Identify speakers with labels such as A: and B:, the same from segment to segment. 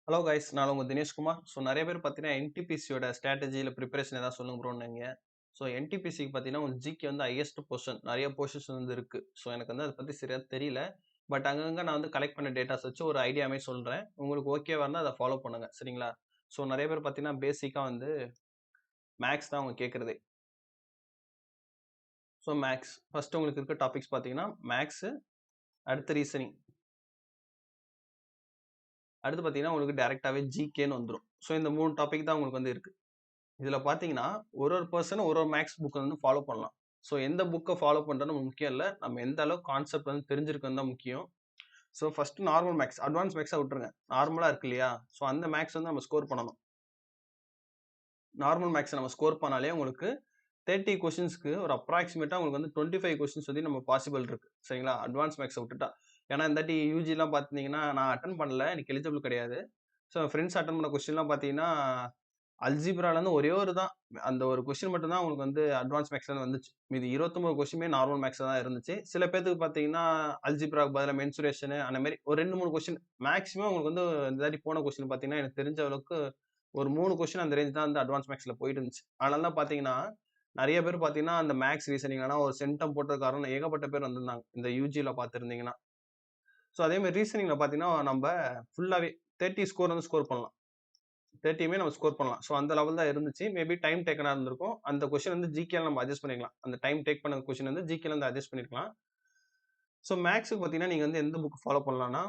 A: Hello guys, நான் உங்க Dineshkumar. So நிறைய பேர் பார்த்தீங்கன்னா என்டிபிசியோட ஸ்ட்ராட்டஜியில் ப்ரிப்பரேஷன் ஏதாவது சொல்லுங்க ப்ரோன்னீங்க. ஸோ என்டிபிசிக்கு பார்த்தீங்கன்னா உங்கள் ஜிகே வந்து ஹையஸ்ட் பொசிஷன் நிறைய பொசிஷன் வந்து இருக்கு. ஸோ எனக்கு வந்து அதை பற்றி சரியாக தெரியல. பட் அங்கங்கே நான் வந்து கலெக்ட் பண்ண டேட்டாஸ் வச்சு ஒரு ஐடியாவே சொல்கிறேன். உங்களுக்கு ஓகேவா இருந்தால் அதை ஃபாலோ பண்ணுங்க, சரிங்களா? ஸோ நிறைய பேர் பார்த்தீங்கன்னா பேசிக்காக வந்து மேக்ஸ் தான் அவங்க கேட்குறதே. ஸோ மேக்ஸ் ஃபர்ஸ்ட் உங்களுக்கு இருக்க டாபிக்ஸ் பார்த்தீங்கன்னா மேக்ஸு, அடுத்து ரீசனிங், அடுத்து பார்த்தீங்கன்னா உங்களுக்கு டேரெக்டாகவே ஜிகேன்னு வந்துடும். ஸோ இந்த 3 டாபிக் தான் உங்களுக்கு வந்து இருக்கு. இதுல பாத்தீங்கன்னா ஒரு பர்சன் ஒரு மேக்ஸ் புக் வந்து ஃபாலோ பண்ணலாம். ஸோ எந்த புக்கை ஃபாலோ பண்றது நமக்கு முக்கியம் இல்லை, நம்ம எந்த அளவுக்கு கான்செப்ட் வந்து தெரிஞ்சிருக்கணும் தான் முக்கியம். So first normal maths, advance மேக்ஸை விட்டுருங்க. நார்மலா இருக்கு இல்லையா? ஸோ அந்த மேக்ஸ் வந்து நம்ம ஸ்கோர் பண்ணணும். நார்மல் மேக்ஸ் நம்ம ஸ்கோர் பண்ணாலே உங்களுக்கு 30 கொஸ்டின்ஸ்க்கு ஒரு அப்ராக்சிமேட்டா உங்களுக்கு வந்து 25 கொஸ்டின்ஸ் வந்து நம்ம பாசிபிள் இருக்கு, சரிங்களா? அட்வான்ஸ் மேக்ஸை விட்டுட்டா. ஏன்னா இந்த தாட்டி யூஜிலாம் பார்த்தீங்கன்னா நான் அட்டன் பண்ணல, எனக்கு எலிஜிபிள் கிடையாது. ஸோ ஃப்ரெண்ட்ஸ் அட்டன் பண்ண கொஸ்டின்லாம் பார்த்தீங்கன்னா அல்ஜிப்ராலேருந்து ஒரே ஒரு தான், அந்த ஒரு கொஸ்டின் மட்டும் தான் உங்களுக்கு வந்து அட்வான்ஸ் மேக்ஸ்ல வந்துச்சு. மீதி 29 கொஸ்டினுமே நார்மல் மேக்ஸ்ல தான் இருந்துச்சு. சில பேத்துக்கு பார்த்தீங்கன்னா அல்ஜிப்ராக்கு பதிலாக மென்சுரேஷன் அந்த மாதிரி ஒரு 2 3 கொஸ்டின் மேக்ஸிமம் உங்களுக்கு வந்து இந்த தாட்டி போன கொஸ்டின் பார்த்தீங்கன்னா எனக்கு தெரிஞ்ச அளவுக்கு ஒரு 3 கொஸ்டின் அந்த ரேஞ்ச் தான் வந்து அட்வான்ஸ் மேக்ஸ்ல போயிட்டு இருந்துச்சு. அதனால தான் பார்த்தீங்கன்னா நிறைய பேர் பார்த்தீங்கன்னா அந்த மேக்ஸ் ரீசனிங்னா ஒரு சென்டம் போட்ட காரணம் ஏகப்பட்ட பேர் வந்திருந்தாங்க இந்த யூஜியில் பார்த்துருந்தீங்கன்னா. ஸோ அதே மாதிரி ரீசனிங்ல பார்த்தீங்கன்னா நம்ம ஃபுல்லாகவே 30 ஸ்கோர் வந்து ஸ்கோர் பண்ணலாம். 30யுமே நம்ம ஸ்கோர் பண்ணலாம். ஸோ அந்த லெவல் தான் இருந்துச்சு. மேபி டைம் டேக்கனா இருந்திருக்கும். அந்த கொஸ்டின் வந்து ஜிகேல நம்ம அட்ஜஸ்ட் பண்ணிக்கலாம். அந்த டைம் டேக் பண்ண கொஸ்டின் வந்து ஜிகேல இருந்து அட்ஜஸ்ட் பண்ணிக்கலாம். ஸோ மேக்ஸ்க்கு பார்த்தீங்கன்னா நீங்க வந்து எந்த புக் ஃபாலோ பண்ணலாம்னா,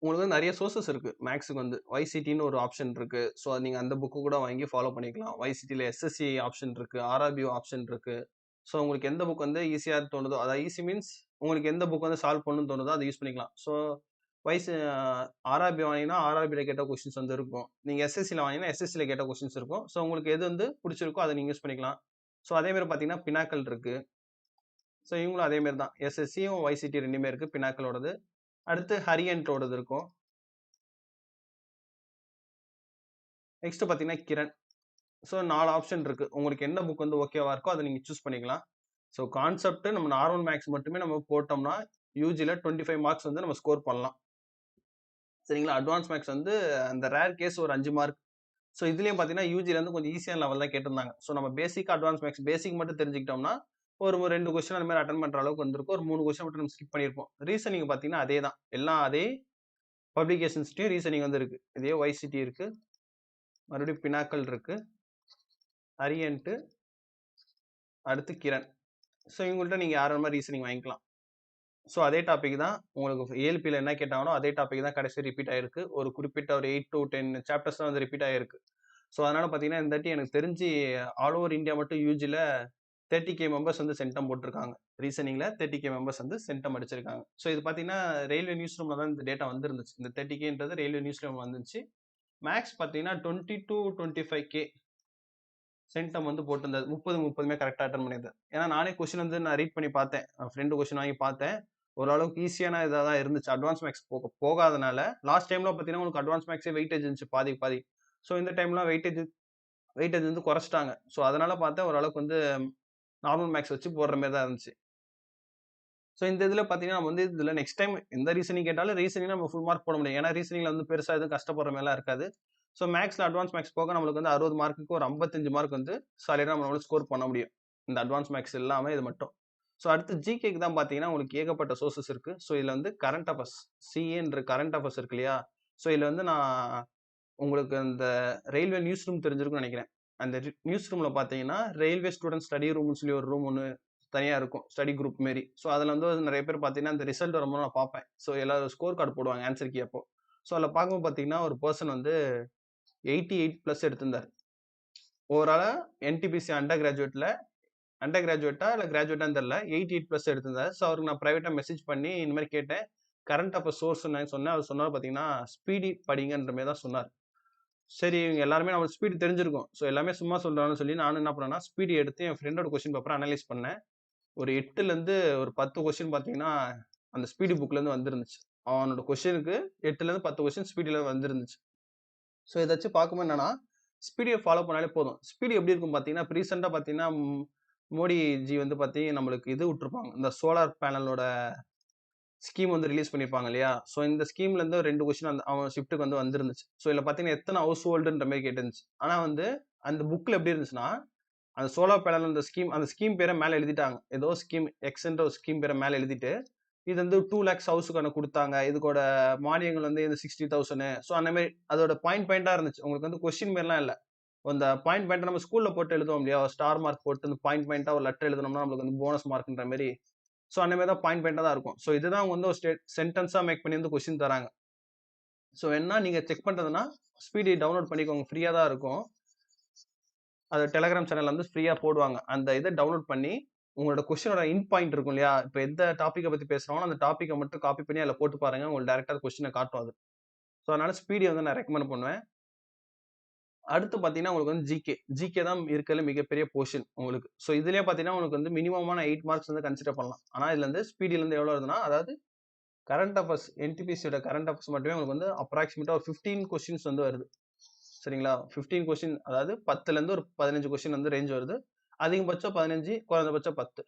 A: உங்களுக்கு வந்து நிறைய சோர்சஸ் இருக்கு. மேக்ஸ்க்கு வந்து YCTன்னு ஒரு ஆப்ஷன் இருக்கு. ஸோ நீங்க அந்த புக்கு கூட வாங்கி ஃபாலோ பண்ணிக்கலாம். YCTல SSC ஆப்ஷன் இருக்கு. RRBO ஆப்ஷன் இருக்கு. ஸோ உங்களுக்கு எந்த புக் வந்து ஈஸியா தோணுதோ, அதாவது ஈஸி மீன்ஸ் உங்களுக்கு எந்த புக் வந்து சால்வ் பண்ணணும்னு தோணுதோ அதை யூஸ் பண்ணிக்கலாம். ஸோ வைஸ் ஆர்ஆர்பி வாங்கினீங்கன்னா ஆர்ஆர்பியில் கேட்ட கொஸ்டின்ஸ் வந்து இருக்கும். நீங்கள் எஸ்எஸ்சியில் வாங்கினா எஸ்எஸ்சியில் கேட்ட கொஸ்டின்ஸ் இருக்கும். ஸோ உங்களுக்கு எது வந்து பிடிச்சிருக்கோ அதை நீங்கள் யூஸ் பண்ணிக்கலாம். ஸோ அதேமாதிரி பார்த்தீங்கன்னா பினாக்கல் இருக்கு. ஸோ இவங்களும் அதேமாரி தான், எஸ்எஸ்சியும் YCT ரெண்டுமே இருக்கு பினாக்கலோடது. அடுத்து ஹரியன்ட்டோடது இருக்கும். நெக்ஸ்ட் பார்த்தீங்கன்னா கிரண். ஸோ 4 ஆப்ஷன் இருக்கு. உங்களுக்கு என்ன புக் வந்து ஓகேவா இருக்கோ அதை நீங்கள் சூஸ் பண்ணிக்கலாம். ஸோ கான்செப்ட் நம்ம நார்மல் மேக்ஸ் மட்டுமே நம்ம போட்டோம்னா யூஜியில் 25 மார்க்ஸ் வந்து நம்ம ஸ்கோர் பண்ணலாம், சரிங்களா? அட்வான்ஸ் மேக்ஸ் வந்து அந்த ரேர் கேஸ் ஒரு 5 மார்க். ஸோ இதுலயும் பார்த்தீங்கன்னா யூஜிலேருந்து கொஞ்சம் ஈஸியான லெவல் தான் கேட்டிருந்தாங்க. ஸோ நம்ம பேசிக் அட்வான்ஸ் மேக்ஸ் பேசிக் மட்டும் தெரிஞ்சுக்கிட்டோம்னா ஒரு 2 கொஸ்டின் அந்த மாதிரி அட்டன் பண்ற அளவுக்கு வந்திருக்கும். ஒரு 3 கொஸ்டின் மட்டும் நம்ம ஸ்கிப் பண்ணியிருப்போம். ரீசனிங் பார்த்தீங்கன்னா அதே தான், எல்லாம் அதே பப்ளிகேஷன்ஸ்லயும் ரீசனிங் வந்து இருக்கு. இதே YCT இருக்கு, மறுபடியும் பினாக்கல் இருக்கு, அரியன்ட், அடுத்து கிரண். ஸோ இவங்கள்ட்ட நீங்க யார மாதிரி ரீசனிங் வாங்கிக்கலாம். ஸோ அதே டாபிக் தான் உங்களுக்கு ஏஎல்பியில் என்ன கேட்டாங்களோ அதே டாபிக் தான் கடைசி ரிப்பீட் ஆயிருக்கு. ஒரு குறிப்பிட்ட ஒரு 8 to 10 சாப்டர்ஸ் தான் வந்து ரிப்பீட் ஆயிருக்கு. ஸோ அதனால பார்த்தீங்கன்னா இந்த தாட்டி எனக்கு தெரிஞ்சு ஆல் ஓவர் இந்தியா மட்டும் யூஜியில் 30K மெம்பர்ஸ் வந்து சென்டம் போட்டிருக்காங்க. ரீசனிங்ல 30K மெம்பர்ஸ் வந்து சென்டம் அடிச்சிருக்காங்க. ஸோ இது பார்த்தீங்கன்னா ரயில்வே நியூஸ் ரூம்ல தான் இந்த டேட்டா வந்துருந்துச்சு. இந்த 30Kன்றது ரயில்வே நியூஸ் ரூம் வந்துச்சு. மேக்ஸ் பார்த்தீங்கன்னா 20 to 25K சென்டம் வந்து போட்டிருந்தது. 30 கரெக்டாக அட்டன் பண்ணியிருந்தேன். ஏன்னா நானே கொஸ்டின் வந்து நான் ரீட் பண்ணி பார்த்தேன். ஃப்ரெண்டு கொஸ்டின் வாங்கி பார்த்தேன். ஓரளவுக்கு ஈஸியான இதாக தான் இருந்துச்சு. அட்வான்ஸ் மேக்ஸ் போகாதனால லாஸ்ட் டைம்ல பார்த்தீங்கன்னா உங்களுக்கு அட்வான்ஸ் மேக்ஸே வெயிட்டேஜ் இருந்துச்சு பாதி பாதி. ஸோ இந்த டைம்லாம் வெயிட்டேஜ் வெயிட்டேஜ் வந்து குறைச்சிட்டாங்க. ஸோ அதனால பார்த்தேன் ஓரளவுக்கு வந்து நார்மல் மேக்ஸ் வச்சு போடுற மாதிரி தான் இருந்துச்சு. ஸோ இந்த இதில் பார்த்தீங்கன்னா நம்ம வந்து இதில் நெக்ஸ்ட் டைம் எந்த ரீசனிங் கேட்டாலும் ரீசனிங் நம்ம ஃபுல் மார்க் போட முடியும். ஏன்னா ரீசனிங்ல வந்து பெருசாக எதுவும் கஷ்டப்படுற மாதிரிலாம் இருக்காது. ஸோ மேக்ஸில் அட்வான்ஸ் மேக்ஸ் போக நம்மளுக்கு வந்து 60 மார்க்குக்கு ஒரு 55 மார்க் வந்து சாலிடாக நம்மளால ஸ்கோர் பண்ண முடியும். இந்த அட்வான்ஸ் மேக்ஸ் இல்லாமல் இது மட்டும். ஸோ அடுத்து ஜிகேக்கு தான் பார்த்தீங்கன்னா உங்களுக்கு ஏகப்பட்ட சோர்சஸ் இருக்கு. ஸோ இதில் வந்து கரண்ட் அஃபேர்ஸ், சிஏன்ற கரண்ட் அஃபேர்ஸ் இருக்கு இல்லையா? ஸோ இதில் வந்து நான் உங்களுக்கு அந்த ரயில்வே நியூஸ் ரூம் தெரிஞ்சிருக்கும்னு நினைக்கிறேன். அந்த நியூஸ் ரூம்ல பார்த்தீங்கன்னா ரயில்வே ஸ்டூடெண்ட் ஸ்டடி ரூம்னு சொல்லி ஒரு ரூம் ஒன்று தனியா இருக்கும், ஸ்டடி குரூப் மாரி. ஸோ அதில் வந்து நிறைய பேர் பார்த்தீங்கன்னா அந்த ரிசல்ட் வரும்போது நான் பார்ப்பேன். ஸோ எல்லாரும் ஸ்கோர் கார்டு போடுவாங்க ஆன்சர் கீ அப்போ. ஸோ அதில் பார்க்கும்போது பார்த்தீங்கன்னா ஒரு பர்சன் வந்து 88+ எடுத்திருந்தார். ஓவராலா என்டிபிசி அண்டர் கிராஜுவேட்டா இல்லை கிராஜுவேட்டான்னு தெரியல, 88+ எடுத்திருந்தார். ஸோ அவருக்கு நான் ப்ரைவேட்டாக மெசேஜ் பண்ணி இந்த மாதிரி கேட்டேன். கரண்ட் அஃபேர்ஸ் சோர்ஸ் நான் சொன்னேன். அவர் சொன்னார் பார்த்தீங்கன்னா ஸ்பீடி படிங்கன்ற மாதிரி தான் சொன்னார். சரி இவங்க எல்லாருமே நம்ம ஸ்பீடு தெரிஞ்சிருக்கும். ஸோ எல்லாமே சும்மா சொல்றாங்கன்னு சொல்லி நானும் என்ன பண்ணேன்னா ஸ்பீடு எடுத்து என் ஃப்ரெண்டோட கொஸ்டின் பேப்பரை அனலைஸ் பண்ணேன். ஒரு 8லேருந்து ஒரு 10 கொஸ்டின் பார்த்தீங்கன்னா அந்த ஸ்பீடு புக்லேருந்து வந்துருந்துச்சு. அவனோட கொஸ்டினுக்கு 8லேருந்து 10 கொஸ்டின் ஸ்பீடில் வந்துருந்துச்சு. ஸோ இதை வச்சு பார்க்கும்போது என்னன்னா ஸ்பீடியை ஃபாலோ பண்ணாலே போதும். ஸ்பீடு எப்படி இருக்கும் பார்த்தீங்கன்னா இப்போ ரீசெண்டாக பார்த்தீங்கன்னா மோடி ஜி வந்து பார்த்தீங்கன்னா நம்மளுக்கு இது விட்டுருப்பாங்க, இந்த சோலார் பேனலோட ஸ்கீம் வந்து ரிலீஸ் பண்ணியிருப்பாங்க இல்லையா? ஸோ இந்த ஸ்கீம்ல இருந்து 2 கொஸ்டின் அந்த அவன் ஷிஃப்ட்டுக்கு வந்து வந்திருந்துச்சு. ஸோ இதுல பார்த்தீங்கன்னா, எத்தன ஹவுஸ் ஹோல்டுன்ற மாரி கேட்டிருந்துச்சு. ஆனா வந்து அந்த புக்ல எப்படி இருந்துச்சுன்னா, அந்த சோலார் பேனல் அந்த ஸ்கீம் பேர மேல எழுதிட்டாங்க. ஏதோ ஸ்கீம் எக்ஸ்ன்ற ஒரு ஸ்கீம் பேர மேல எழுதிட்டு, இது வந்து 2 லேக்ஸ் ஹவுஸுக்கான குடுத்தாங்க. இதுக்கோட மானியங்கள் வந்து இது 60,000 ஸோ அந்த மாரி அதோட பாயிண்டா இருந்துச்சு. உங்களுக்கு வந்து கொஸ்டின் மாரிலாம் இல்ல. அந்த பாயிண்டா நம்ம ஸ்கூல்ல போட்டு எழுதுவோம் இல்லையா? ஸ்டார் மார்க் போட்டு அந்த பாயிண்டா ஒரு லெட்டர் எழுதுனோம்னா, நம்மளுக்கு வந்து போனஸ் மார்க்ன்ற மாரி. ஸோ அந்த மாரி தான் பாயிண்டா தான் இருக்கும். ஸோ இதுதான் அவங்க வந்து ஒரு சென்டென்ஸா மேக் பண்ணி வந்து கொஸ்டின் தராங்க. ஸோ வேணுனா நீங்க செக் பண்றதுன்னா, ஸ்பீடி டவுன்லோட் பண்ணிக்கோங்க. ஃப்ரீயா தான் இருக்கும். அது டெலகிராம் சேனல்ல வந்து ஃப்ரீயா போடுவாங்க. அந்த இத டவுன்லோட் பண்ணி, உங்களோட கொஸ்டினோட பாயிண்ட் இருக்கும் இல்லையா? இப்ப எந்த டாபிக்க பத்தி பேசுறாங்களோ, அந்த டாபிக்க மட்டும் காப்பி பண்ணி அதுல போட்டு பாருங்க. உங்களுக்கு டைரக்ட்டா கொஸ்டின காட்டும் அது. ஸோ அதனால ஸ்பீடிய வந்து நான் ரெக்கமெண்ட் பண்ணுவேன். அடுத்து பார்த்தீங்கன்னா, உங்களுக்கு வந்து ஜிகே. ஜிகே தான் இருக்கிறதுல மிகப்பெரிய போர்ஷன் உங்களுக்கு. ஸோ இதுலயே பார்த்தீங்கன்னா, உங்களுக்கு வந்து மினிமமான 8 மார்க்ஸ் வந்து கன்சிடர் பண்ணலாம். ஆனா இதுல இருந்து ஸ்பீடிலருந்து எவ்வளோ வருதுன்னா, அதாவது கரண்ட் அஃபேர்ஸ் என்டிபிசியோட கரண்ட் அஃபேர்ஸ் மட்டுமே உங்களுக்கு வந்து அப்ராக்ஸிமேட்டா ஒரு 15 கொஸ்டின்ஸ் வந்து வருது. சரிங்களா? 15 கொஸ்டின் அதாவது 10லருந்து ஒரு 15 கொஸ்டின் வந்து ரேஞ்ச் வருது. அதிகபட்சம் 15, குறைந்தபட்சம் 10.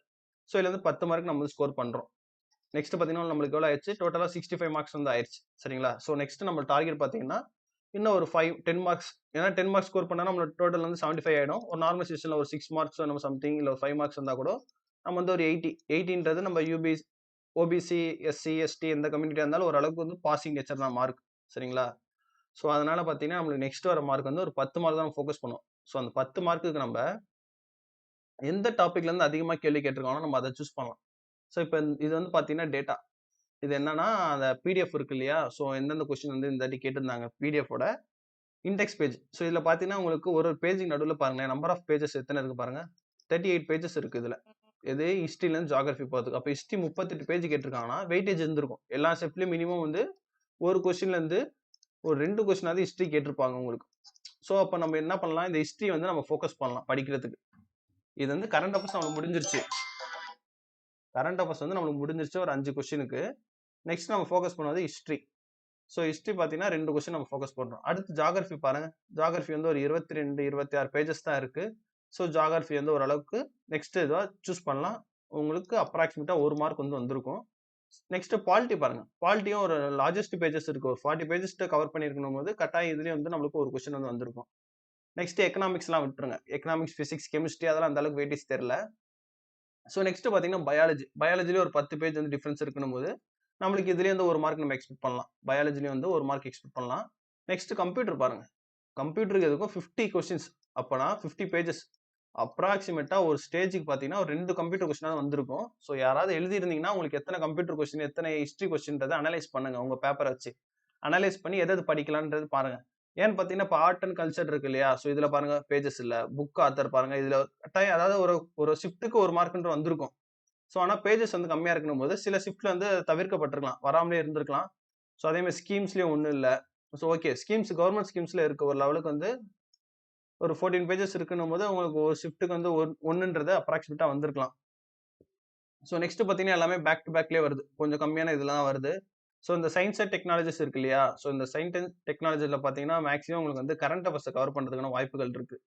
A: ஸோ இதுல இருந்து 10 மார்க் நம்ம வந்து ஸ்கோர் பண்றோம். நெக்ஸ்ட் பார்த்தீங்கன்னா, நம்மளுக்கு எவ்வளோ ஆயிருச்சு? டோட்டலா 65 மார்க்ஸ் வந்து ஆயிருச்சு. சரிங்களா? ஸோ நெக்ஸ்ட் நம்ம டார்கெட் பார்த்தீங்கன்னா, இன்னும் ஒரு 10 மார்க்ஸ். ஏன்னா 10 மார்க்ஸ் ஸ்கோர் பண்ணா நம்மளோட டோட்டல் வந்து 75 ஆயிடும். ஒரு நார்மல் செக்ஷன்ல ஒரு 6 மார்க்ஸ் நம்ம சம்திங் இல்ல ஒரு 5 மார்க்ஸ் இருந்தா கூட, நம்ம வந்து ஒரு 80. 80ன்றது நம்ம ஓபிசி, எஸ்சி, எஸ்டி எந்த கம்யூனிட்டியா இருந்தாலும் ஓரளவுக்கு வந்து பாசிங் நேச்சர் தான் மார்க். சரிங்களா? ஸோ அதனால பார்த்தீங்கன்னா, நம்மளுக்கு நெக்ஸ்ட் வர மார்க் வந்து ஒரு 10 மார்க் தான் ஃபோக்கஸ் பண்ணுவோம். ஸோ அந்த 10 மார்க்குக்கு நம்ப எந்த டாபிக்ல இருந்து அதிகமா கேள்வி கேட்டிருக்காங்களோ நம்ம அத சூஸ் பண்ணலாம். ஸோ இப்ப இது வந்து பார்த்தீங்கன்னா டேட்டா. இது என்னன்னா, அந்த பிடிஎஃப் இருக்கு இல்லையா? ஸோ எந்தெந்த கொஸ்டின் வந்து இந்த வாட்டி கேட்டிருந்தாங்க பிடிஎஃபோட இண்டெக்ஸ் பேஜ். ஸோ இதுல பார்த்தீங்கன்னா, உங்களுக்கு ஒரு ஒரு பேஜ்க்கு நடுவுல பாருங்களேன், நம்பர் ஆஃப் பேஜஸ் எத்தன இருக்கு பாருங்க. 38 பேஜஸ் இருக்கு இதுல. எது ஹிஸ்டரிலருந்து ஜியோகிராஃபி போறதுக்கு. அப்ப ஹிஸ்டரி 38 பேஜ் கேட்டிருக்காங்கன்னா, வெயிட்டேஜ் இருந்திருக்கும். எல்லா செட்லயும் மினிமம் வந்து ஒரு கொஸ்டின்ல இருந்து ஒரு 2 கொஸ்டினாவது ஹிஸ்டரி கேட்டிருப்பாங்க உங்களுக்கு. ஸோ அப்ப நம்ம என்ன பண்ணலாம், இந்த ஹிஸ்டரி வந்து நம்ம ஃபோக்கஸ் பண்ணலாம் படிக்கிறதுக்கு. இது வந்து கரண்ட் அஃபேர்ஸ் நம்மளுக்கு முடிஞ்சிருச்சு. கரண்ட் அஃபேர்ஸ் வந்து நம்மளுக்கு முடிஞ்சிருச்சு ஒரு 5 கொஸ்டினுக்கு. நெக்ஸ்ட் நம்ம ஃபோக்கஸ் பண்ணது ஹிஸ்டரி. ஸோ ஹிஸ்டரி பார்த்தீங்கன்னா 2 கொஸ்டின் நம்ம ஃபோக்கஸ் பண்றோம். அடுத்து ஜியோகிராஃபி பாருங்க. ஜியோகிராஃபி வந்து ஒரு 22, 26 பேஜஸ் தான் இருக்கு. ஸோ ஜியோகிராஃபி வந்து ஓரளவுக்கு நெக்ஸ்ட் இதுவா சூஸ் பண்ணலாம். உங்களுக்கு அப்ராக்ஸிமேட்டா 1 மார்க் வந்து வந்திருக்கும். நெக்ஸ்ட் பாலிட்டி பாருங்க. பாலிட்டியும் ஒரு லார்ஜஸ்ட் பேஜஸ் இருக்கு. ஒரு 40 பேஜஸ் கவர் பண்ணியிருக்கணும் போது கட்டாயம் இதுலயும் வந்து நம்மளுக்கு ஒரு கொஸ்டின் வந்து வந்திருக்கும். நெக்ஸ்ட் எக்கனாமிக்ஸ்லாம் விட்டுருங்க. எக்கனாமிக்ஸ், பிசிக்ஸ், கெமிஸ்ட்ரி அதெல்லாம் அந்த அளவுக்கு வெயிட்டேஜ் தெரியல. ஸோ நெக்ஸ்ட் பார்த்தீங்கன்னா பயாலஜி. பயாலஜிலயும் ஒரு 10 பேஜ் வந்து டிஃபரன்ஸ் இருக்கணும் போது, நம்மளுக்கு இதுலயே வந்து 1 மார்க் நம்ம எக்ஸ்பெக்ட் பண்ணலாம். பயாலஜிலயும் வந்து 1 மார்க் எக்ஸ்பெக்ட் பண்ணலாம். நெக்ஸ்ட் கம்ப்யூட்டர் பாருங்க. கம்ப்யூட்டருக்கு எதுக்கும் 50 கொஸ்டின்ஸ். அப்பனா 50 பேஜஸ். அப்ராக்ஸிமேட்டா ஒரு ஸ்டேஜ்க்கு பார்த்தீங்கன்னா, ஒரு 2 கம்ப்யூட்டர் கொஸ்டினாவது வந்திருக்கும். ஸோ யாராவது எழுதியிருந்தீங்கன்னா, உங்களுக்கு எத்தன கம்ப்யூட்டர் கொஸ்டின், எத்தன ஹிஸ்டரி கொஸ்டின்றத அனலைஸ் பண்ணுங்க உங்க பேப்பர வச்சு. அனலைஸ் பண்ணி எது எது படிக்கலான்றது பாருங்க. ஏன்னு பார்த்தீங்கன்னா, இப்ப ஆர்ட் அண்ட் கல்ச்சர் இருக்கு இல்லையா? ஸோ இதுல பாருங்க பேஜஸ் இல்ல. புக் ஆத்தர் பாருங்க. இதுல கட்டாயம் அதாவது ஒரு ஒரு ஷிஃப்ட்க்கு 1 மார்க்ன்ற வந்திருக்கும். ஸோ ஆனா பேஜஸ் வந்து கம்மியா இருக்கணும்போது, சில ஷிஃப்ட்ல வந்து தவிர்க்கப்பட்டிருக்கலாம். வராமலே இருந்திருக்கலாம். ஸோ அதே மாரி ஸ்கீம்ஸ்லயும் ஒண்ணும் இல்ல. So okay. கவர்ன்மென்ட் ஸ்கீம்ஸ்ல இருக்கு. ஒரு லெவலுக்கு வந்து ஒரு 14 பேஜஸ் இருக்குன்னும்போது, உங்களுக்கு ஒரு ஷிஃப்ட்க்கு வந்து 1ன்றது அப்ராக்ஸிமேட்டா வந்திருக்கலாம். ஸோ நெக்ஸ்ட் பார்த்தீங்கன்னா, எல்லாமே பேக் டு பேக்லயே வருது. கொஞ்சம் கம்மியான இதெல்லாம் வருது. ஸோ இந்த சயன்ஸ் அண்ட் டெக்னாலஜிஸ் இருக்கு இல்லையா? ஸோ இந்த சயன்ஸ் அண்ட் டெக்னாலஜில பார்த்தீங்கன்னா, மேக்ஸிமம் உங்களுக்கு வந்து கரண்ட் அஃபேர்ஸ கவர் பண்றதுக்கான வாய்ப்புகள் இருக்கு.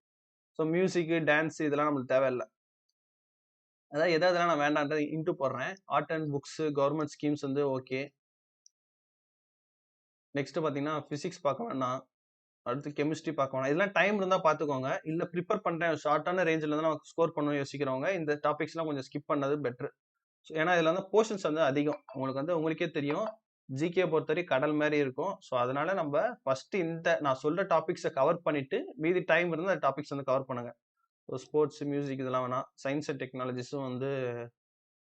A: ஸோ மியூசிக், டான்ஸ் இதெல்லாம் நம்மளுக்கு தேவையில்ல. அதாவது எது எதெல்லாம் நான் வேண்டான்றத இன்டு போடுறேன். Art and books, government schemes வந்து ஓகே. நெக்ஸ்ட் பார்த்தீங்கன்னா, பிசிக்ஸ் பார்க்க வேணாம். அடுத்து கெமிஸ்ட்ரி பார்க்க வேணாம். இதெல்லாம் டைம் இருந்தா பார்த்துக்கோங்க. இல்ல பிரிப்பேர் பண்றேன் ஷார்ட்டான ரேஞ்ச்ல தான் நான் ஸ்கோர் பண்ணணும்னு யோசிக்கிறவங்க, இந்த டாபிக்ஸ்லாம் கொஞ்சம் ஸ்கிப் பண்ணது பெட்டர். ஏன்னா இதுல வந்து போர்ஷன்ஸ் வந்து அதிகம். உங்களுக்கு வந்து உங்களுக்கே தெரியும். ஜிகே பொறுத்தவரைக்கும் கடல் மாரி இருக்கும். ஸோ அதனால நம்ப ஃபர்ஸ்ட் இந்த நான் சொல்ற டாபிக்ஸ கவர் பண்ணிட்டு, மீதி டைம் இருந்தா அந்த டாபிக்ஸ் வந்து கவர் பண்ணுங்க. ஸோ ஸ்போர்ட்ஸ், மியூசிக் இதெல்லாம் வேணாம். சயன்ஸ் அண்ட் டெக்னாலஜிஸும் வந்து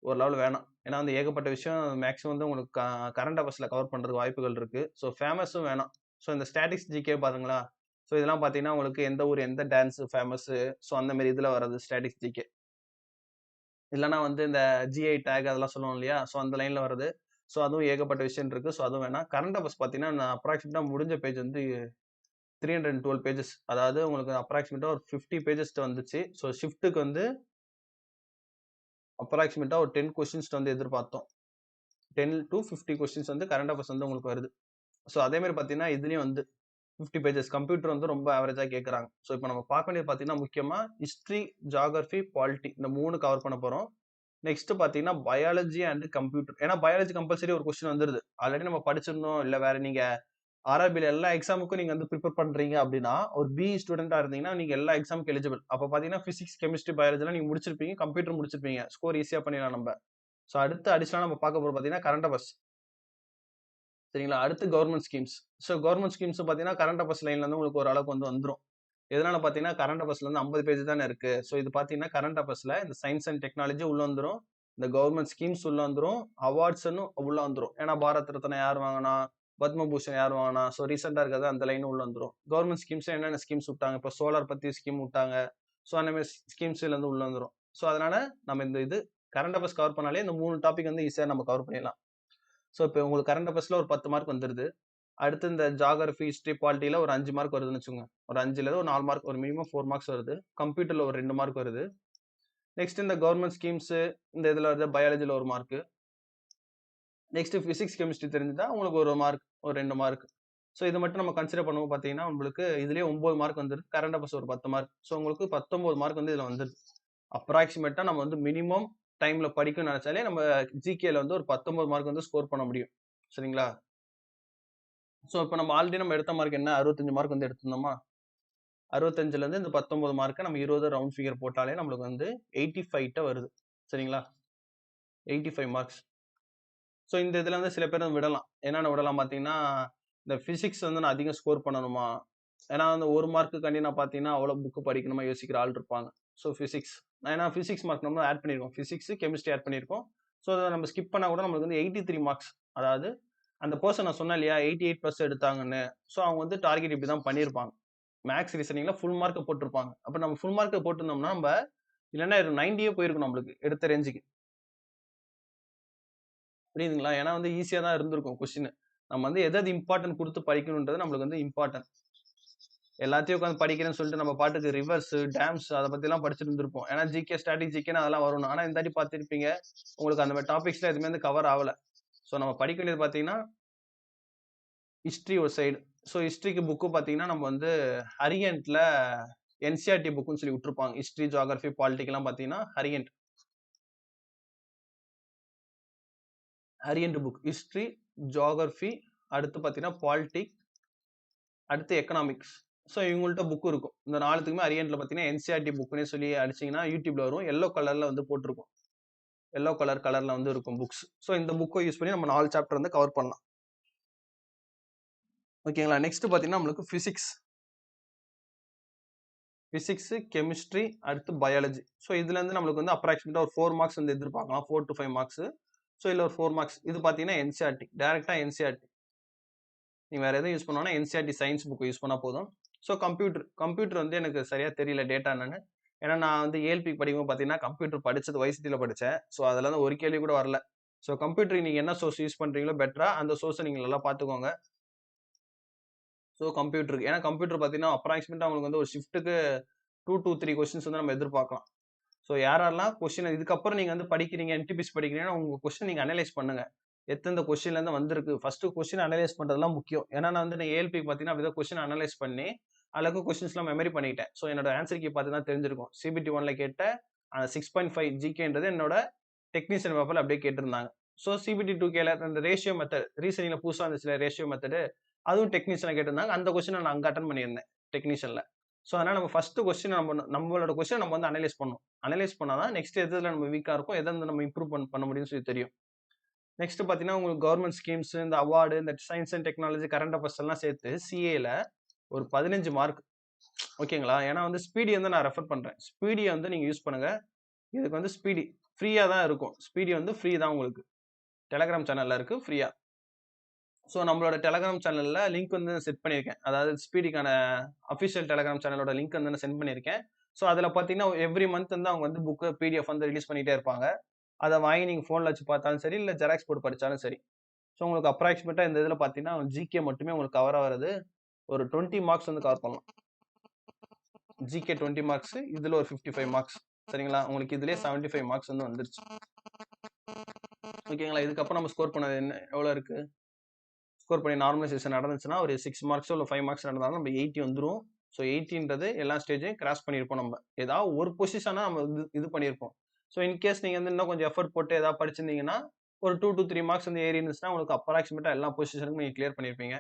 A: ஒரு லெவல் வேணாம். ஏன்னா வந்து ஏகப்பட்ட விஷயம் மேக்ஸிமம் வந்து உங்களுக்கு கரண்ட் அஃபேர்ஸ்ல கவர் பண்றதுக்கு வாய்ப்புகள் இருக்கு. ஸோ ஃபேமஸும் வேணாம். ஸோ இந்த ஸ்டாட்டிக்ஸ் ஜிகே பாருங்களா. ஸோ இதெல்லாம் பார்த்தீங்கன்னா, உங்களுக்கு எந்த ஊர் எந்த டான்ஸ் ஃபேமஸு ஸோ அந்த மாரி இதுல வர்றது ஸ்டாட்டிக்ஸ் ஜிகே. இல்லன்னா வந்து இந்த ஜிஐ டேக் அதெல்லாம் சொல்லுவோம் இல்லையா? ஸோ அந்த லைன்ல வர்றது. ஸோ அதுவும் ஏகப்பட்ட விஷயம் இருக்கு. ஸோ அதுவும் வேணாம். கரண்ட் அஃபேர்ஸ் பார்த்தீங்கன்னா, நான் அப்ராக்ஸிமேட்டா முடிஞ்ச பேஜ் வந்து 312 பேஜஸ். அதாவது உங்களுக்கு அப்ராக்ஸிமேட்டா ஒரு 50 பேஜஸ் வந்துச்சு. ஸோ ஷிஃப்ட்க்கு வந்து அப்ராக்ஸிமேட்டா ஒரு 10 கொஸ்டின்ஸ் வந்து எதிர்பார்த்தோம். 10 டூ 50 கொஸ்டின்ஸ் வந்து கரண்ட் அஃபேர்ஸ் வந்து உங்களுக்கு வருது. ஸோ அதே மாரி பார்த்தீங்கன்னா, இதுலயும் வந்து 50 பேஜஸ் கம்ப்யூட்டர் வந்து ரொம்ப ஆவரேஜா கேட்கறாங்க. ஸோ இப்ப நம்ம பார்க்க வேண்டியது பார்த்தீங்கன்னா, முக்கியமா ஹிஸ்டரி, ஜியோகிராஃபி, பாலிட்டி இந்த 3 கவர் பண்ண போறோம். நெக்ஸ்ட் பாத்தீங்கன்னா பயாலஜி அண்ட் கம்ப்யூட்டர். ஏன்னா பயாலஜி கம்பல்சரி ஒரு கொஸ்டின் வந்துருது. ஆல்ரெடி நம்ம படிச்சிருந்தோம், இல்ல வேற நீங்க ஆர்ஆர்பில எல்லா எக்ஸாமுக்கும் நீங்க வந்து ப்ரிப்பேர் பண்றீங்க அப்படின்னா, ஒரு பிஇ ஸ்டூடெண்டா இருந்தீங்கன்னா நீங்க எல்லா எக்ஸாமுக்கு எலிஜிபிள். அப்ப பாத்தீங்கன்னா பிசிக்ஸ், கெமிஸ்ட்ரி, பயாலஜிலாம் நீங்க முடிச்சிருப்பீங்க, கம்ப்யூட்டர் முடிச்சிருப்பீங்க. ஸ்கோர் ஈஸியா பண்ணிடலாம் நம்ம. ஸோ அடுத்து அடிஷனலா நம்ம பார்க்க போறது பாத்தீங்கன்னா கரண்ட் அஃபேர்ஸ். சரிங்களா? அடுத்து government schemes. So government schemes பாத்தீங்கன்னா கரண்ட் அஃபேர்ஸ் லைன்ல இருந்து உங்களுக்கு ஒரு அளவுக்கு வந்து வந்துரும். எதனால பாத்தீங்கன்னா கரண்ட் அஃபேர்ஸ்ல வந்து 50 பேஜ் தானே இருக்கு. ஸோ இது பாத்தீங்கன்னா கரண்ட் அஃபேர்ஸ்ல இந்த சயின்ஸ் அண்ட் டெக்னாலஜி உள்ள வந்துரும். இந்த கவர்மெண்ட் ஸ்கீம்ஸ் உள்ள வந்துரும். அவார்ட்ஸ்ன்னு உள்ள வந்துரும். ஏன்னா பாரத் ரத்னா யார் வாங்கினா, பத்மபூஷன் யார் வாங்கினா, ஸோ ரீசெண்டா இருக்கிறது அந்த லைன் உள்ள வந்துரும். கவர்மெண்ட் ஸ்கீம்ஸ் என்னென்ன ஸ்கீம்ஸ் விட்டாங்க, இப்போ சோலார் பத்தி ஸ்கீம் விட்டாங்க. ஸோ அந்த மாதிரி ஸ்கீம்ஸ்ல இருந்து உள்ள வந்துரும். ஸோ அதனால நம்ம இந்த இது கரண்ட் அஃபேர்ஸ் கவர் பண்ணாலே இந்த 3 டாபிக் வந்து ஈஸியா நம்ம கவர் பண்ணிடலாம். ஸோ இப்போ உங்களுக்கு கரண்ட் அஃபேர்ஸ்ல ஒரு 10 மார்க் வந்துருது. அடுத்து இந்த ஜியோகிராஃபி, ஹிஸ்டரி, பாலிட்டில ஒரு 5 மார்க் வருதுன்னு வச்சுக்கோங்க. ஒரு 5ல ஒரு 4 மார்க், ஒரு மினிமம் 4 மார்க்ஸ் வருது. கம்ப்யூட்டர்ல ஒரு 2 மார்க் வருது. நெக்ஸ்ட் இந்த கவர்மெண்ட் ஸ்கீம்ஸ், இந்த இதுல வருது பயாலஜில ஒரு மார்க். நெக்ஸ்ட் பிசிக்ஸ், கெமிஸ்ட்ரி தெரிஞ்சுட்டா உங்களுக்கு ஒரு மார்க், ஒரு 2 மார்க். ஸோ இது மட்டும் நம்ம கன்சிடர் பண்ணுவோம் பார்த்தீங்கன்னா உங்களுக்கு இதுலயே 9 மார்க் வந்துருது. கரண்ட் அஃபேர்ஸ் ஒரு 10 மார்க். ஸோ உங்களுக்கு 19 மார்க் வந்து இதுல வந்துருது. அப்ராக்சிமேட்டா நம்ம வந்து மினிமம் டைம்ல படிக்கணும்னு நினைச்சாலே நம்ம ஜிகேல வந்து ஒரு 19 மார்க் வந்து ஸ்கோர் பண்ண முடியும். சரிங்களா? ஸோ இப்போ நம்ம ஆல்ரெடி நம்ம எடுத்த மார்க் என்ன, 65 மார்க் வந்து எடுத்திருந்தோமா? 65ல இருந்து இந்த 19 மார்க்க நம்ம 20 ரவுண்ட் ஃபிகர் போட்டாலே நம்மளுக்கு வந்து 85 கிட்ட வருது. சரிங்களா? 85 மார்க்ஸ். ஸோ இந்த இதுல வந்து சில பேர் விடலாம். என்னென்ன விடலாம் பார்த்தீங்கன்னா, இந்த பிசிக்ஸ் வந்து நான் அதிகம் ஸ்கோர் பண்ணணுமா? ஏன்னா அந்த 1 மார்க்குக்காண்டி நான் பார்த்தீங்கன்னா, அவ்வளோ புக் படிக்கணுமா யோசிக்கிற ஆள் இருப்பாங்க. So physics. ஏன்னா பிசிக்ஸ் மார்க் நம்ம ஆட் பண்ணியிருக்கோம். பிசிக்ஸ், கெமிஸ்ட்ரி ஆட் பண்ணியிருக்கோம். ஸோ அத நம்ம ஸ்கிப் பண்ணா கூட நம்மளுக்கு வந்து 83 மார்க்ஸ். அதாவது அந்த பெர்சன் நான் சொன்னேன் இல்லையா? 88+ எடுத்தாங்கன்னு. ஸோ அவங்க வந்து டார்கெட் இப்படி தான் பண்ணியிருப்பாங்க. மேத்ஸ், ரீசனிங்ல ஃபுல் மார்க் போட்டிருப்பாங்க. அப்ப நம்ம ஃபுல் மார்க் போட்டிருந்தோம்னா, நம்ம இல்லன்னா 90யே போயிருக்கும் நம்மளுக்கு எடுத்த ரேஞ்சுக்கு. புரியுதுங்களா? ஏன்னா வந்து ஈஸியா தான் இருந்திருக்கும் கொஸ்டின். நம்ம வந்து எது இம்பார்ட்டன்ட் குடுத்து படிக்கணும்ன்றது நம்மளுக்கு வந்து இம்பார்ட்டன்ட். எல்லாத்தையும் உட்கார்ந்து படிக்கிறேன்னு சொல்லிட்டு நம்ம பாட்டுக்கு ரிவர்ஸ், டேம்ஸ் அத பத்திலாம் படிச்சுட்டு இருந்திருப்போம். ஏன்னா ஜிகே, ஸ்டாட்டிக் ஜிகேன்னு அதெல்லாம் வரும். ஆனா இந்த வாட்டி பார்த்திருப்பீங்க, உங்களுக்கு அந்த மாரி டாபிக்ஸ்லாம் எதுவுமே வந்து கவர் ஆவல. ஸோ நம்ம படிக்க வேண்டியது பார்த்தீங்கன்னா, ஹிஸ்டரி ஒரு சைடு. ஸோ ஹிஸ்டரிக்கு புக்கு பார்த்தீங்கன்னா, நம்ம வந்து அரியன்ட்ல என்சிஇஆர்டி புக்குன்னு சொல்லி விட்டுருப்பாங்க. ஹிஸ்டரி, ஜியோகிராஃபி, பாலிட்டிக்லாம் பார்த்தீங்கன்னா அரியன்ட். அரியன்ட் புக். ஹிஸ்டரி, ஜியோகிராஃபி, அடுத்து பார்த்தீங்கன்னா பாலிட்டிக், அடுத்து எக்கனாமிக்ஸ். ஸோ இவங்கள்ட்ட புக் இருக்கும். இந்த 4த்துக்குமே அரியன்ட்ல பார்த்தீங்கன்னா என்சிஇஆர்டி புக்னே சொல்லி அடிச்சீங்கன்னா யூடியூப்ல வரும். எல்லோ கலர்ல வந்து போட்டிருக்கும். எல்லோ கலர்ல வந்து இருக்கும் புக்ஸ். ஸோ இந்த புக்கை யூஸ் பண்ணி நம்ம 4 சாப்டர் வந்து கவர் பண்ணலாம். ஓகேங்களா? நெக்ஸ்ட் பார்த்தீங்கன்னா நம்மளுக்கு பிசிக்ஸ். பிசிக்ஸ், கெமிஸ்ட்ரி, அடுத்து பயாலஜி. ஸோ இதுல இருந்து நம்மளுக்கு வந்து அப்ராக்சிமேட்டா ஒரு 4 மார்க்ஸ் வந்து எதிர்பார்க்கலாம். 4 to 5 மார்க்ஸ். ஸோ இதுல ஒரு 4 மார்க்ஸ். இது பார்த்தீங்கன்னா என்சிஇஆர்டி. டைரக்டா என்சிஇஆர்டி. நீங்க வேற எதுவும் யூஸ் பண்ணணும்னா என்சிஇஆர்டி சயின்ஸ் புக் யூஸ் பண்ணா போதும். ஸோ கம்ப்யூட்டர் வந்து எனக்கு சரியா தெரியல டேட்டா என்னன்னு. ஏன்னா நான் வந்து ஏஎல்பி படிக்கும்போது பார்த்தீங்கன்னா கம்ப்யூட்டர் படிச்சது வைசிட்டில படிச்சேன். ஸோ அதுல இருந்து ஒரு கேள்வி கூட வரல. ஸோ கம்ப்யூட்டர் நீங்க என்ன சோர்ஸ் யூஸ் பண்றீங்களோ பெட்டரா அந்த சோர்ஸை நீங்க நல்லா பார்த்துக்கோங்க. ஸோ கம்ப்யூட்டருக்கு ஏன்னா கம்ப்யூட்டர் பார்த்தீங்கன்னா அப்ராக்சிமேட்டா உங்களுக்கு வந்து ஒரு ஷிஃப்ட்டுக்கு 2 to 3 கொஸ்டின்ஸ் வந்து நம்ம எதிர்பார்க்கலாம். ஸோ யாரெல்லாம் கொஸ்டின் இதுக்கப்புறம் நீங்க வந்து படிக்கிறீங்க, என்டிபிசி படிக்கிறீங்கன்னா உங்க கொஸ்டின் நீங்க அனலைஸ் பண்ணுங்க. எந்தெந்த கொஸ்டின்ல இருந்து வந்திருக்கு. ஃபர்ஸ்ட் கொஸ்டின் அனலைஸ் பண்றதுலாம் முக்கியம். ஏன்னா நான் வந்து ஏஎல்பி பார்த்தீங்கன்னா அப்படிதான் கொஸ்டின் அனலைஸ் பண்ணி அதுல இருக்க கொஸ்டின்ஸ்லாம் மெமரி பண்ணிட்டேன். ஸோ என்னோட ஆன்சர் கீ பார்த்து தான் தெரிஞ்சிருக்கும். சிபிடி 1ல கேட்ட 6.5 ஜிகேன்றது என்னோட டெக்னீஷியன் பேப்பர்ல அப்படியே கேட்டிருந்தாங்க. ஸோ சிபிடி 2கேல அந்த ரேஷியோ மெத்தட் ரீசனிங்ல புதுசா இருந்துச்சுல ரேஷியோ மெத்தட் அதுவும் டெக்னீஷியன்ல கேட்டிருந்தாங்க. அந்த கொஸ்டினை நான் அங்க அட்டன் பண்ணியிருந்தேன் டெக்னீஷியன்ல. ஸோ அதனால நம்ம ஃபர்ஸ்ட் கொஸ்டின் நம்மளோட கொஸ்டின் நம்ம வந்து அனலைஸ் பண்ணணும். அனலைஸ் பண்ணாதான் நெக்ஸ்ட் எதுல நம்ம வீக்கா இருக்கும், எதை நம்ம இம்ப்ரூவ் பண்ண முடியும்னு சொல்லி தெரியும். நெக்ஸ்ட் பாத்தீங்கன்னா உங்களுக்கு கவர்மெண்ட் ஸ்கீம்ஸ், இந்த அவார்டு, இந்த science and technology, current affairs எல்லாம் சேர்த்து சிஏல ஒரு 15 மார்க். ஓகேங்களா? ஏன்னா வந்து ஸ்பீடி வந்து நான் ரெஃபர் பண்றேன். ஸ்பீடியை வந்து நீங்க யூஸ் பண்ணுங்க. இதுக்கு வந்து ஸ்பீடி ஃப்ரீயா தான் இருக்கும். ஸ்பீடி வந்து ஃப்ரீ தான் உங்களுக்கு. டெலகிராம் சேனல்ல இருக்கு ஃப்ரீயா. ஸோ நம்மளோட டெலகிராம் சேனல்ல லிங்க் வந்து செட் பண்ணியிருக்கேன். அதாவது ஸ்பீடிக்கான அஃபிஷியல் டெலகிராம் சேனலோட லிங்க் வந்து நான் சென்ட் பண்ணியிருக்கேன். ஸோ அதில் பார்த்தீங்கன்னா எவ்ரி மந்த் வந்து அவங்க வந்து புக்கு பிடிஎஃப் வந்து ரிலீஸ் பண்ணிட்டே இருப்பாங்க. அதை வாங்கி நீங்கள் ஃபோனில் வச்சு பார்த்தாலும் சரி, இல்லை ஜெராக்ஸ் போட்டு படித்தாலும் சரி. ஸோ உங்களுக்கு அப்ராக்சிமேட்டாக இந்த இதில் பார்த்தீங்கன்னா ஜிகே மட்டுமே உங்களுக்கு கவர் ஆகிறது ஒரு 20 மார்க்ஸ் வந்து கவர் பண்ணலாம். ஜிகே 20 மார்க்ஸ், இதில் ஒரு 55 மார்க்ஸ். சரிங்களா? உங்களுக்கு இதுலேயே 75 மார்க்ஸ் வந்து வந்துருச்சு. ஓகேங்களா? இதுக்கப்புறம் நம்ம ஸ்கோர் பண்ணது என்ன எவ்வளோ இருக்கு? ஸ்கோர் பண்ணி நார்மலைசேஷன் நடந்துச்சுன்னா ஒரு 6 மார்க்ஸோ இல்லை 5 மார்க்ஸ் நடந்தாலும் நம்ம 80 வந்துடும். ஸோ 80ன்றது எல்லா ஸ்டேஜையும் கிராஸ் பண்ணியிருப்போம் நம்ம. ஏதாவது ஒரு பொசிஷனா நம்ம இது பண்ணியிருப்போம். ஸோ இன்கேஸ் நீங்கள் வந்து இன்னும் கொஞ்சம் எஃபர்ட் போட்டு ஏதாவது படிச்சிருந்தீங்கன்னா ஒரு 2 to 3 மார்க்ஸ் வந்து ஏறி இருந்துச்சுன்னா உங்களுக்கு அப்ராக்சிமேட்டாக எல்லா பொசிஷனுக்கும் நீங்கள் கிளியர் பண்ணியிருப்பீங்க.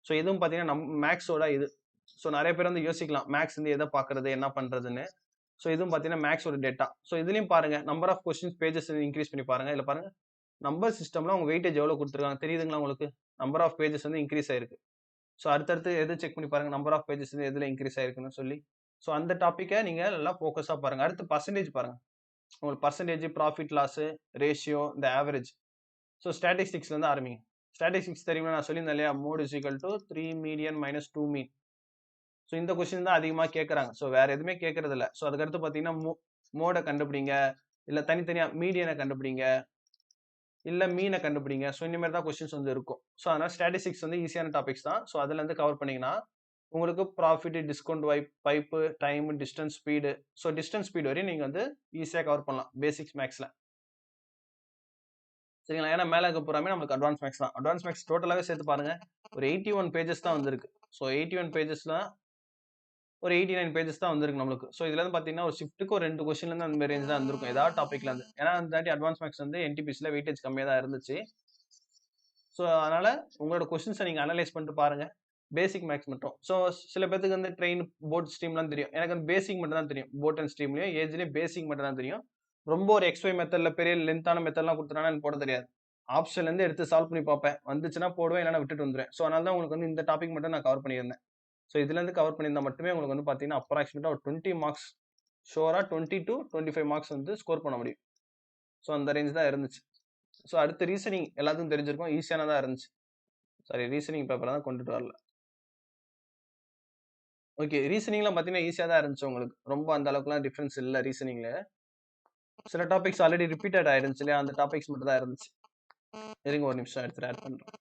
A: ஸோ இதுவும் பார்த்தீங்கன்னா மேக்ஸோட இது. ஸோ நிறைய பேர் வந்து யோசிக்கலாம் மேக்ஸ் வந்து எதை பார்க்கறது என்ன பண்ணுறதுன்னு. ஸோ இதுவும் பார்த்தீங்கன்னா மேக்ஸோட டேட்டா. ஸோ இதுலையும் பாருங்க number of questions pages increase பண்ணி பாருங்க. இதில் பாருங்க நம்பர் சிஸ்டம்ல அவங்க வெயிட்டேஜ் எவ்வளோ கொடுத்துருக்காங்க தெரியுதுங்களா உங்களுக்கு? நம்பர் ஆஃப் பேஜஸ் வந்து இன்க்ரீஸ் ஆயிருக்கு. ஸோ அடுத்தடுத்து எது செக் பண்ணி பாருங்க நம்பர் ஆஃப் பேஜஸ் வந்து எதில் இன்க்ரீஸ் ஆயிருக்குன்னு சொல்லி. ஸோ அந்த டாப்பிக்கை நீங்கள் நல்லா ஃபோக்கஸாக பாருங்க. அடுத்து பர்சன்டேஜ் பாருங்க. உங்களுக்கு பர்சன்டேஜ், ப்ராஃபிட் லாஸ், ரேஷியோ, இந்த ஆவரேஜ். ஸோ ஸ்டாட்டிஸ்டிக்ஸ்லேருந்து ஆரம்பிங்க. ஸ்டாட்டிஸ்டிக்ஸ் தெரியுமா நான் சொல்லியிருந்தேன் இல்லையா? Mode is equal to 3 median minus 2 mean. So இந்த கொஸ்டின் தான் அதிகமாக கேட்குறாங்க. ஸோ வேற எதுவுமே கேட்கறது இல்லை. ஸோ அதுக்கடுத்து பார்த்தீங்கன்னா மோடை கண்டுபிடிங்க, இல்லை தனித்தனியாக மீடியனை கண்டுபிடிங்க, இல்லை மீனை கண்டுபிடிங்க. ஸோ இந்த மாதிரி தான் கொஸ்டின்ஸ் வந்து இருக்கும். ஸோ அதனால் ஸ்டாட்டிஸ்டிக்ஸ் வந்து ஈஸியான டாபிக்ஸ் தான். ஸோ அதுலேருந்து கவர் பண்ணிங்கன்னா உங்களுக்கு profit, discount pipe, time, distance, speed. So distance speed வரையும் நீங்கள் வந்து ஈஸியாக கவர் பண்ணலாம் பேசிக்ஸ் மேக்ஸில். சரிங்களா? ஏன்னா மேலே இருக்க பூராமே நமக்கு அட்வான்ஸ் மேக்ஸ் தான். அட்வான்ஸ் மேக்ஸ் டோட்டலாகவே சேர்த்து பாருங்க ஒரு 81 பேஜஸ் தான் வந்திருக்கு. ஸோ 81 பேஜஸ்ல ஒரு 89 பேஜஸ் தான் வந்திருக்கு நம்மளுக்கு. ஸோ இதுல இருந்து பார்த்தீங்கன்னா ஒரு ஷிஃப்ட்டுக்கு ஒரு 2 கொஸ்டின்லேருந்து அந்த மாதிரி ரேஞ்ச் தான் வந்திருக்கும் ஏதாவது டாப்பிக்ல இருந்து. ஏன்னா அந்த தாட்டி அட்வான்ஸ் மேக்ஸ் வந்து என்டிபிசியில் வெயிட்டேஜ் கம்மியாக தான் இருந்துச்சு. ஸோ அதனால உங்களோட கொஸ்டின்ஸை நீங்கள் அனலைஸ் பண்ணிட்டு பாருங்க. பேசிக் மேக்ஸ் மட்டும். ஸோ சில பேருக்கு வந்து ட்ரெயின், போட், ஸ்ட்ரீம்லாம் தெரியும். எனக்கு வந்து பேசிக் மட்டும் தான் தெரியும். போட் அண்ட் ஸ்ட்ரீம்லையும் ஏஜ்லேயும் பேசிக் மட்டும் தான் தெரியும். ரொம்ப ஒரு XY மெத்தட்ல பெரிய லென்த்தான மெத்தட்லாம் கொடுத்துட்டானா எனக்கு போட தெரியாது. ஆப்ஷன்லேருந்து எடுத்து சால்வ் பண்ணி பார்ப்பேன். வந்துச்சுன்னா போடுவேன், இல்லைனா விட்டுட்டு வந்துடுவேன். ஸோ அதனால தான் உங்களுக்கு வந்து இந்த டாபிக் மட்டும் நான் கவர் பண்ணியிருந்தேன். ஸோ இதுலேருந்து கவர் பண்ணியிருந்தா மட்டுமே உங்களுக்கு வந்து பார்த்தீங்கன்னா அப்ராக்சிமேட்டாக ஒரு 20 மார்க்ஸ் ஷோராக 20 to 25 மார்க்ஸ் வந்து ஸ்கோர் பண்ண முடியும். ஸோ அந்த ரேஞ்ச் தான் இருந்துச்சு. ஸோ அடுத்து ரீசனிங் எல்லாத்துக்கும் தெரிஞ்சிருக்கும், ஈஸியானதாக இருந்துச்சு. சாரி, ரீசனிங் பேப்பர் தான் கொண்டுட்டு வரல. ஓகே, ரீசனிங்லாம் பார்த்தீங்கன்னா ஈஸியாக தான் இருந்துச்சு உங்களுக்கு. ரொம்ப அந்த அளவுக்குலாம் டிஃப்ரென்ஸ் இல்லை ரீசனிங்ல. சில டாபிக்ஸ் ஆல்ரெடி ரிப்பீட்டட் ஆயிருந்துச்சு இல்லையா? அந்த டாபிக்ஸ் மட்டும் தான் இருந்துச்சு. இருங்க ஒரு நிமிஷம் எடுத்துட்டு ஆட் பண்ணுறேன்.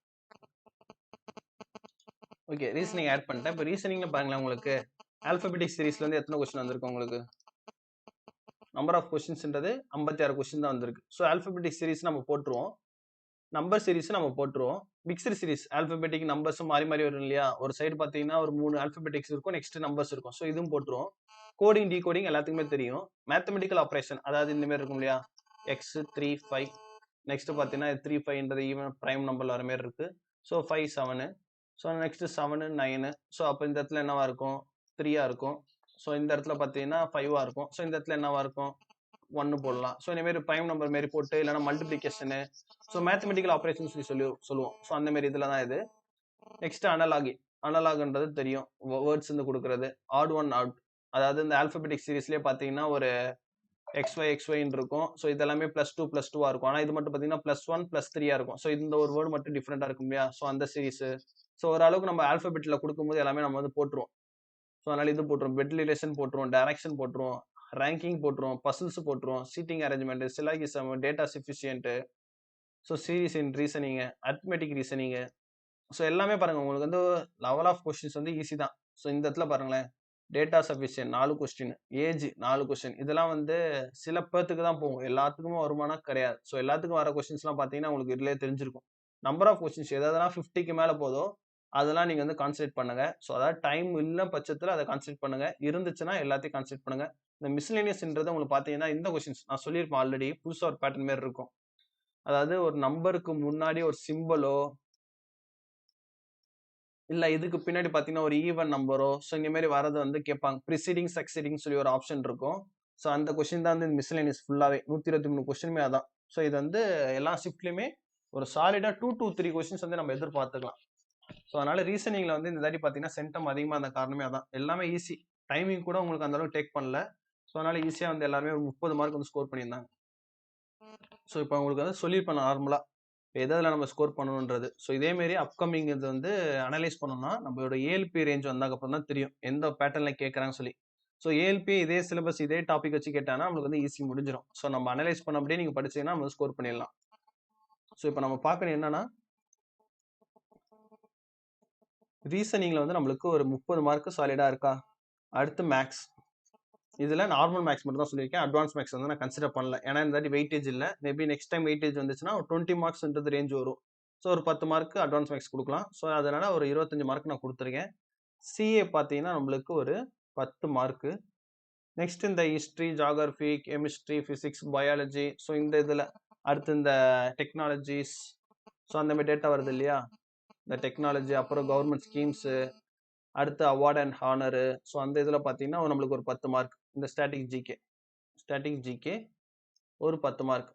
A: ஓகே, ரீசனிங் ஆட் பண்ணிட்டேன். இப்போ ரீசனிங்ல பாருங்களேன் உங்களுக்கு ஆல்பபெட்டிக் சீரீஸ்ல வந்து எத்தனை கொஸ்டின் வந்திருக்கு உங்களுக்கு? நம்பர் ஆஃப் கொஸ்டின்ஸ்ன்றது 56 கொஸ்டின் தான் வந்திருக்கு. ஸோ ஆல்பபெட்டிக் சீரீஸ் நம்ம போட்டுருவோம், நம்பர் சீரீஸ் நம்ம போட்டுருவோம். மிக்சர் சீரீஸ் ஆல்பபெட்டிக் நம்பர்ஸும் மாறி மாறி வரும் இல்லையா? ஒரு சைடு பார்த்தீங்கன்னா ஒரு 3 ஆல்பபெட்டிக்ஸ் இருக்கும், நெக்ஸ்ட் நம்பர்ஸ் இருக்கும். ஸோ இதுவும் போட்டுருவோம். கோடிங், டீகோடிங் எல்லாத்துக்குமே தெரியும். மேத்தமெட்டிக்கல் ஆப்ரேஷன் அதாவது இந்த மாதிரி இருக்கும் இல்லையா? X 3 5 நெக்ஸ்ட் பார்த்தீங்கன்னா 3 5ன்றது ஈவன் பிரைம் நம்பர் வர மாதிரி இருக்கு. ஸோ 5 7. So next 7 9. ஸோ அப்போ இந்த இடத்துல என்னவா இருக்கும்? 3 இருக்கும். ஸோ இந்த இடத்துல பார்த்தீங்கன்னா 5 இருக்கும். ஸோ இந்த இடத்துல என்னவா இருக்கும்? 1 போடலாம். ஸோ இந்த மாதிரி பிரைம் நம்பர் மாரி போட்டு இல்லைன்னா மல்டிப்ளிகேஷனு, ஸோ மேத்தமெட்டிக்கல் ஆப்ரேஷன் சொல்லுவோம். ஸோ அந்த மாதிரி இதில் தான் இது. நெக்ஸ்ட் அனலாக்ன்றது தெரியும், வேர்ட்ஸ் வந்து கொடுக்குறது. ஆட் ஒன் அவுட், அதாவது இந்த ஆல்பபெட்டிக் சீரீஸ்லேயே பார்த்தீங்கன்னா ஒரு XYன்னு இருக்கும். ஸோ இதெல்லாமே +2 இருக்கும். ஆனால் இது மட்டும் பார்த்தீங்கன்னா +1 +3 இருக்கும். ஸோ இந்த ஒரு வேர்டு மட்டும் டிஃப்ரெண்டாக இருக்கும் இல்லையா? ஸோ அந்த சீரீஸ். ஸோ ஓரளவுக்கு நம்ம ஆல்பபெட்டில் கொடுக்கும்போது எல்லாமே நம்ம வந்து போட்டுருவோம். ஸோ அதனால இது போட்டுருவோம், பெட் ரிலேஷன் போட்டுருவோம், டைரக்ஷன் போட்டுருவோம், ரேங்கிங் போட்டுருவோம், பசில்ஸ் போட்டுருவோம், seating arrangement, syllogism, data sufficient, so series in reasoning, arithmetic reasoning. So எல்லாமே பாருங்க உங்களுக்கு வந்து லெவல் ஆஃப் கொஸ்டின்ஸ் வந்து ஈஸி தான். ஸோ இந்த இடத்துல பாருங்களேன், data sufficient 4 question, age 4 question. இதெல்லாம் வந்து சில பேர்த்துக்கு தான் போகும், எல்லாத்துக்குமே வருமானம் கிடையாது. ஸோ எல்லாத்துக்கும் வர கொஸ்டின்ஸ்லாம் பார்த்தீங்கன்னா உங்களுக்கு இதுலேயே தெரிஞ்சிருக்கும். நம்பர் ஆஃப் கொஸ்டின்ஸ் எதெல்லாம் 50க்கு மேலே போதோ அதெல்லாம் நீங்கள் வந்து கான்சன்ட்ரேட் பண்ணுங்க. ஸோ அதாவது டைம் இல்லை பட்சத்தில் அதை கான்சன்ட்ரேட் பண்ணுங்க, இருந்துச்சுன்னா எல்லாத்தையும் கான்சன்ட்ரேட் பண்ணுங்க. இந்த மிஸ்லேனியஸ்ன்றது உங்களுக்கு பார்த்தீங்கன்னா இந்த கொஸ்டின்ஸ் நான் சொல்லியிருப்பேன் ஆல்ரெடி, புதுசாக ஒரு பேட்டர்ன் மாதிரி இருக்கும். அதாவது ஒரு நம்பருக்கு முன்னாடி ஒரு சிம்பிளோ இல்லை இதுக்கு பின்னாடி பார்த்தீங்கன்னா ஒரு ஈவன் நம்பரோ, ஸோ இந்த மாதிரி வரது வந்து கேட்பாங்க. ப்ரிசீடிங் சக்சீடிங் சொல்லி ஒரு ஆப்ஷன் இருக்கும். ஸோ அந்த கொஸ்டின் தான் வந்து மிஸ்லேனியஸ் ஃபுல்லாகவே 123 கொஸ்டினுமே அதான். ஸோ இது வந்து எல்லா ஷிஃப்ட்லையுமே ஒரு சாலிடாக 2 to 3 கொஸ்டின்ஸ் வந்து நம்ம எதிர்பார்த்துக்கலாம். ஸோ அதனால ரீசனிங்ல வந்து இந்த தாட்டி பார்த்தீங்கன்னா சென்டம் அதிகமாக அந்த காரணமே அதான். எல்லாமே ஈஸி, டைமிங் கூட உங்களுக்கு அந்த அளவுக்கு டேக் பண்ணல. ஸோ அதனால ஈஸியாக வந்து எல்லாருமே ஒரு 30 மார்க் வந்து ஸ்கோர் பண்ணியிருந்தாங்க. ஸோ இப்போ உங்களுக்கு வந்து சொல்லியிருப்பேன் நார்மலாக எதில் நம்ம ஸ்கோர் பண்ணணுன்றது. ஸோ இதேமாரி அப்கமிங் இது வந்து அனலைஸ் பண்ணோம்னா நம்மளோட ஏஎல்பி ரேஞ்ச் வந்ததுக்கப்புறம் தான் தெரியும் எந்த பேட்டர்னில் கேட்குறாங்கன்னு சொல்லி. ஸோ ஏஎல்பி இதே சிலபஸ் இதே டாபிக் வச்சு கேட்டாங்கன்னா நம்மளுக்கு வந்து ஈஸி முடிஞ்சிடும். ஸோ நம்ம அனலைஸ் பண்ண அப்படியே நீங்கள் படிச்சீங்கன்னா நம்ம ஸ்கோர் பண்ணிடலாம். ஸோ இப்போ நம்ம பார்க்கணும் என்னன்னா ரீசனிங்ல வந்து நம்மளுக்கு ஒரு 30 மார்க் சாலிடா இருக்கா. அடுத்து மேக்ஸ், இதுல நார்மல் மேக்ஸ் மட்டும் தான் சொல்லியிருக்கேன், அட்வான்ஸ் மேக்ஸ் வந்து நான் கன்சிடர் பண்ணல. ஏன்னா இந்த வாட்டி வெயிட்டேஜ் இல்லை. மேபி நெக்ஸ்ட் டைம் வெயிட்டேஜ் வந்துச்சுன்னா ஒரு 20 மார்க்ஸ்ன்றது ரேஞ்ச் வரும். ஸோ ஒரு 10 மார்க் அட்வான்ஸ் மேக்ஸ் கொடுக்கலாம். ஸோ அதனால ஒரு 25 மார்க் நான் கொடுத்துருக்கேன். சிஏ பார்த்தீங்கன்னா நம்மளுக்கு ஒரு 10 மார்க்கு, நெக்ஸ்ட் இந்த history, geography, chemistry, physics, biology, so இந்த இதில் அடுத்து இந்த டெக்னாலஜிஸ், ஸோ அந்த மாதிரி டேட்டா வருது இல்லையா, இந்த டெக்னாலஜி, அப்புறம் கவர்மெண்ட் ஸ்கீம்ஸு, அடுத்து அவார்ட் அண்ட் ஹானரு, ஸோ அந்த இதில் பார்த்தீங்கன்னா நம்மளுக்கு ஒரு 10 மார்க். இந்த ஸ்டாட்டிக் ஜிகே ஒரு 10 மார்க்.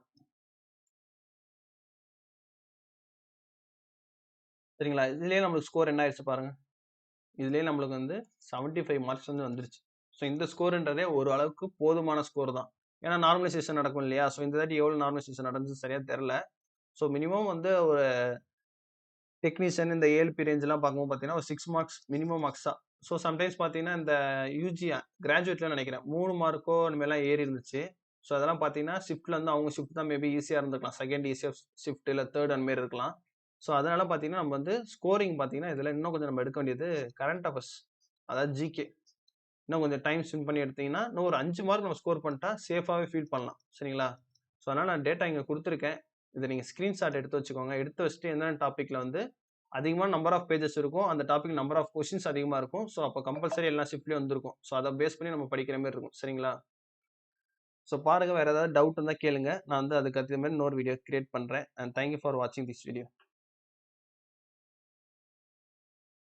A: சரிங்களா? இதுலேயே நம்மளுக்கு ஸ்கோர் என்ன ஆயிடுச்சு பாருங்க. இதுலேயே நம்மளுக்கு வந்து 75 மார்க்ஸ் வந்து வந்துருச்சு. ஸோ இந்த ஸ்கோருன்றதே ஒரு அளவுக்கு போதுமான ஸ்கோர் தான். ஏன்னா நார்மலைசேஷன் நடக்கும் இல்லையா, ஸோ இந்த தாட்டி எவ்வளோ நார்மலைசேஷன் நடந்துச்சு சரியா தெரில. ஸோ மினிமம் வந்து ஒரு டெக்னீஷியன் இந்த ஏஎல்பி ரேஞ்செலாம் பார்க்கும்போது பார்த்தீங்கன்னா ஒரு 6 மார்க்ஸ் மினிமம் மார்க்ஸ் தான். ஸோ சம்டைம்ஸ் பார்த்தீங்கன்னா இந்த யூஜி கிராஜுவேட்ல நினைக்கிறேன் 3 மார்க்கோ இந்த மாதிரிலாம் ஏறி இருந்துச்சு. ஸோ அதெல்லாம் பார்த்தீங்கன்னா ஷிஃப்ட்ல வந்து அவங்க ஷிஃப்ட் தான் மேபி ஈஸியாக இருந்திருக்கலாம், செகண்ட் ஈஸியாக ஷிஃப்ட் இல்லை தேர்ட் அந்த மாதிரி இருக்கலாம். ஸோ அதனால பார்த்தீங்கன்னா நம்ம வந்து ஸ்கோரிங் பார்த்தீங்கன்னா இதில் இன்னும் கொஞ்சம் நம்ம எடுக்க வேண்டியது கரண்ட் அஃபேர்ஸ், அதாவது ஜிகே. இன்னும் கொஞ்சம் டைம் ஸ்பெண்ட் பண்ணி எடுத்தீங்கன்னா இன்னும் ஒரு 5 மார்க் நம்ம ஸ்கோர் பண்ணிட்டா சேஃபாகவே ஃபீல் பண்ணலாம். சரிங்களா? ஸோ அதனால் நான் டேட்டா இங்கே கொடுத்துருக்கேன். இதை நீங்கள் ஸ்க்ரீன்ஷாட் எடுத்து வச்சுக்கோங்க. எடுத்து வச்சுட்டு என்னென்ன டாப்பிக்கில் வந்து அதிகமான நம்பர் ஆஃப் பேஜஸ் இருக்கும், அந்த டாபிக் நம்பர் ஆஃப் கொஸ்டின்ஸ் அதிகமாக இருக்கும். ஸோ அப்போ கம்பல்சரி எல்லா ஷிஃப்ட்லேயும் வந்திருக்கும். ஸோ அதை பேஸ் பண்ணி நம்ம படிக்கிற மாதிரி இருக்கும். சரிங்களா? ஸோ பாருங்கள், வேறு ஏதாவது டவுட் இருந்தால் கேளுங்க. நான் வந்து அதுக்கு அதே மாதிரி இன்னொரு வீடியோ கிரியேட் பண்ணுறேன். அண்ட் தேங்க்யூ ஃபார் வாட்சிங் திஸ் வீடியோ.